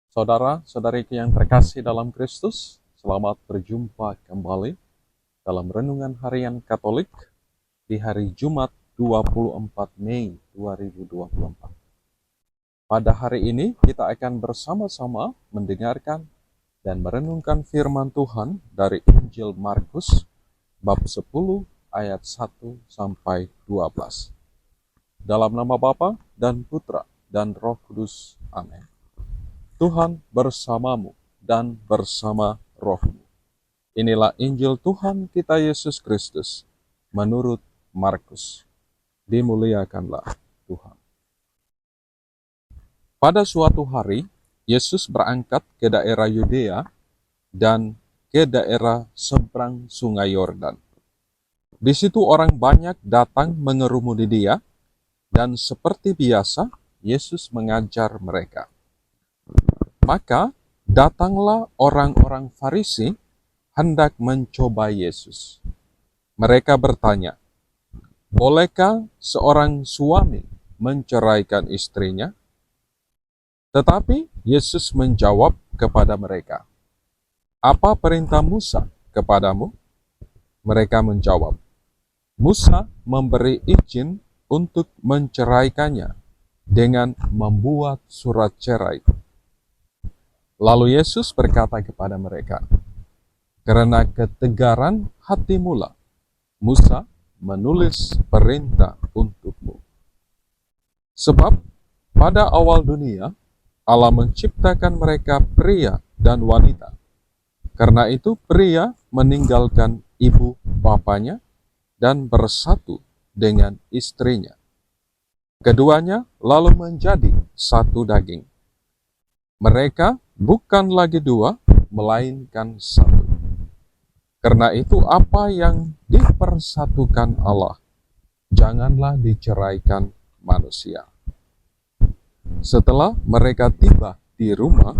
Saudara-saudariku yang terkasih dalam Kristus, selamat berjumpa kembali dalam Renungan Harian Katolik di hari Jumat 24 Mei 2024. Pada hari ini kita akan bersama-sama mendengarkan dan merenungkan firman Tuhan dari Injil Markus bab 10 ayat 1 sampai 12. Dalam nama Bapa dan Putra dan Roh Kudus. Amin. Tuhan bersamamu dan bersama rohmu. Inilah Injil Tuhan kita Yesus Kristus menurut Markus. Dimuliakanlah Tuhan. Pada suatu hari, Yesus berangkat ke daerah Yudea dan ke daerah seberang sungai Yordan. Di situ orang banyak datang mengerumuni dia, dan seperti biasa, Yesus mengajar mereka. Maka datanglah orang-orang Farisi hendak mencoba Yesus. Mereka bertanya, "Bolehkah seorang suami menceraikan istrinya?" Tetapi Yesus menjawab kepada mereka, "Apa perintah Musa kepadamu?" Mereka menjawab, "Musa memberi izin untuk menceraikannya dengan membuat surat cerai." Lalu Yesus berkata kepada mereka, "Karena ketegaran hatimu lah Musa menulis perintah untukmu. Sebab pada awal dunia Allah menciptakan mereka pria dan wanita. Karena itu pria meninggalkan ibu bapanya dan bersatu dengan istrinya. Keduanya lalu menjadi satu daging. Mereka bukan lagi dua, melainkan satu. Karena itu apa yang dipersatukan Allah, janganlah diceraikan manusia." Setelah mereka tiba di rumah,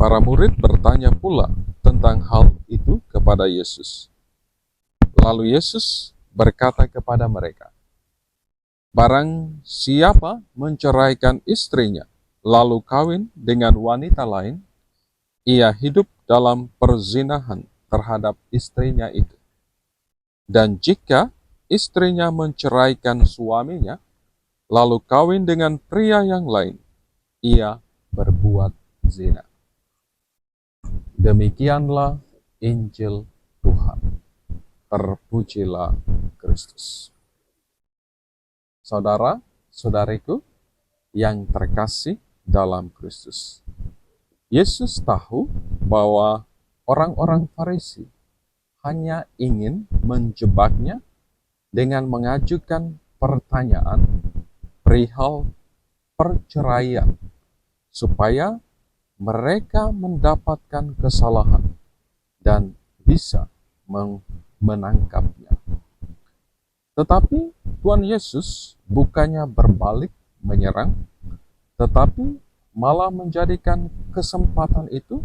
para murid bertanya pula tentang hal itu kepada Yesus. Lalu Yesus berkata kepada mereka, "Barang siapa menceraikan istrinya, lalu kawin dengan wanita lain, ia hidup dalam perzinahan terhadap istrinya itu. Dan jika istrinya menceraikan suaminya, lalu kawin dengan pria yang lain, ia berbuat zina." Demikianlah Injil Tuhan. Terpujilah Kristus. Saudara-saudariku yang terkasih dalam Kristus, Yesus tahu bahwa orang-orang Farisi hanya ingin menjebaknya dengan mengajukan pertanyaan perihal perceraian, supaya mereka mendapatkan kesalahan dan bisa menangkapnya. Tetapi Tuhan Yesus bukannya berbalik menyerang, tetapi malah menjadikan kesempatan itu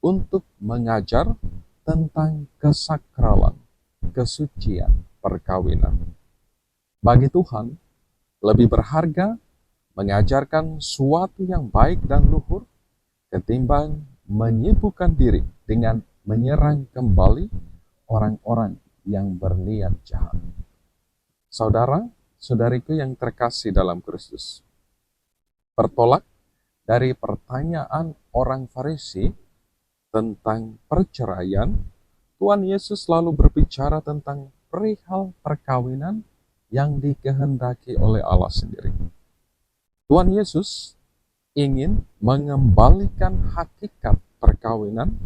untuk mengajar tentang kesakralan, kesucian perkawinan. Bagi Tuhan, lebih berharga mengajarkan suatu yang baik dan luhur ketimbang menyibukkan diri dengan menyerang kembali orang-orang yang berniat jahat. Saudara-saudariku yang terkasih dalam Kristus, bertolak dari pertanyaan orang Farisi tentang perceraian, Tuhan Yesus lalu berbicara tentang perihal perkawinan yang dikehendaki oleh Allah sendiri. Tuhan Yesus ingin mengembalikan hakikat perkawinan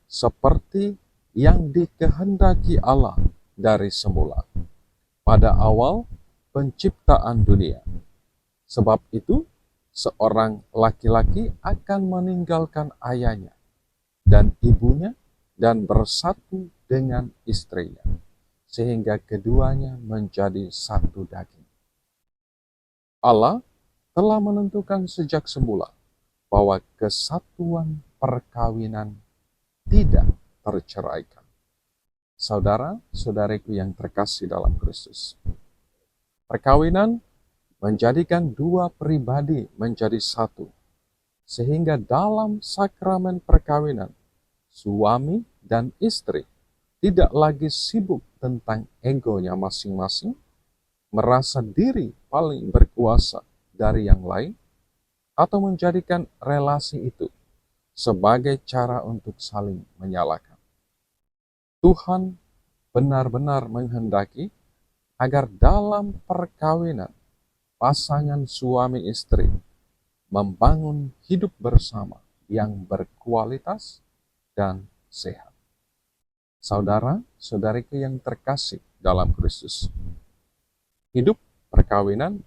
seperti yang dikehendaki Allah dari semula pada awal penciptaan dunia. Sebab itu, seorang laki-laki akan meninggalkan ayahnya dan ibunya dan bersatu dengan istrinya, sehingga keduanya menjadi satu daging. Allah telah menentukan sejak semula bahwa kesatuan perkawinan tidak terceraikan. Saudara-saudariku yang terkasih dalam Kristus, perkawinan menjadikan dua pribadi menjadi satu, sehingga dalam sakramen perkawinan, suami dan istri tidak lagi sibuk tentang egonya masing-masing, merasa diri paling berkuasa dari yang lain, atau menjadikan relasi itu sebagai cara untuk saling menyalahkan. Tuhan benar-benar menghendaki agar dalam perkawinan pasangan suami istri membangun hidup bersama yang berkualitas dan sehat. Saudara-saudariku yang terkasih dalam Kristus, hidup perkawinan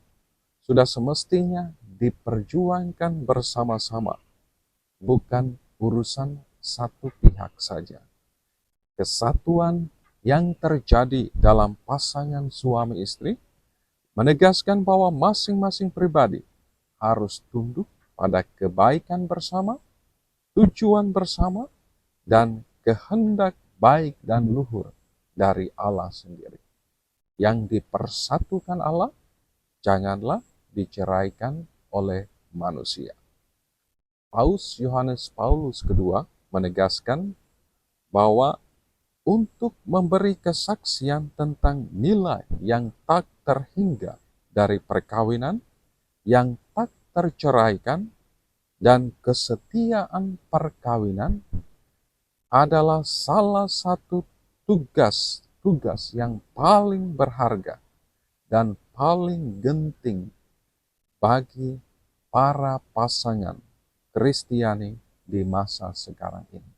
sudah semestinya diperjuangkan bersama-sama, bukan urusan satu pihak saja. Kesatuan yang terjadi dalam pasangan suami istri menegaskan bahwa masing-masing pribadi harus tunduk pada kebaikan bersama, tujuan bersama, dan kehendak baik dan luhur dari Allah sendiri. Yang dipersatukan Allah, janganlah diceraikan oleh manusia. Paus Yohanes Paulus II menegaskan bahwa untuk memberi kesaksian tentang nilai yang tak terhingga dari perkawinan, yang tak terceraikan, dan kesetiaan perkawinan adalah salah satu tugas yang paling berharga dan paling genting bagi para pasangan Kristiani di masa sekarang ini.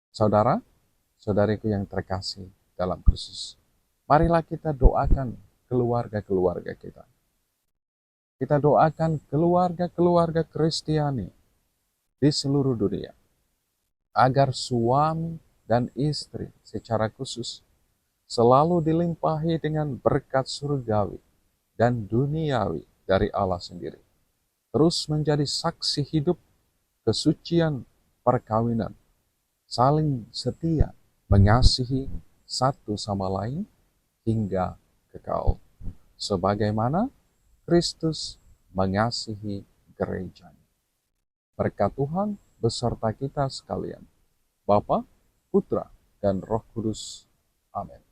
Saudara-saudariku yang terkasih dalam Kristus, marilah kita doakan keluarga-keluarga kita. Kita doakan keluarga-keluarga Kristiani di seluruh dunia, agar suami dan istri secara khusus selalu dilimpahi dengan berkat surgawi dan duniawi dari Allah sendiri. Terus menjadi saksi hidup kesucian perkawinan, saling setia, mengasihi satu sama lain hingga kekal, sebagaimana Kristus mengasihi gerejanya. Berkat Tuhan beserta kita sekalian, Bapa, Putra, dan Roh Kudus. Amin.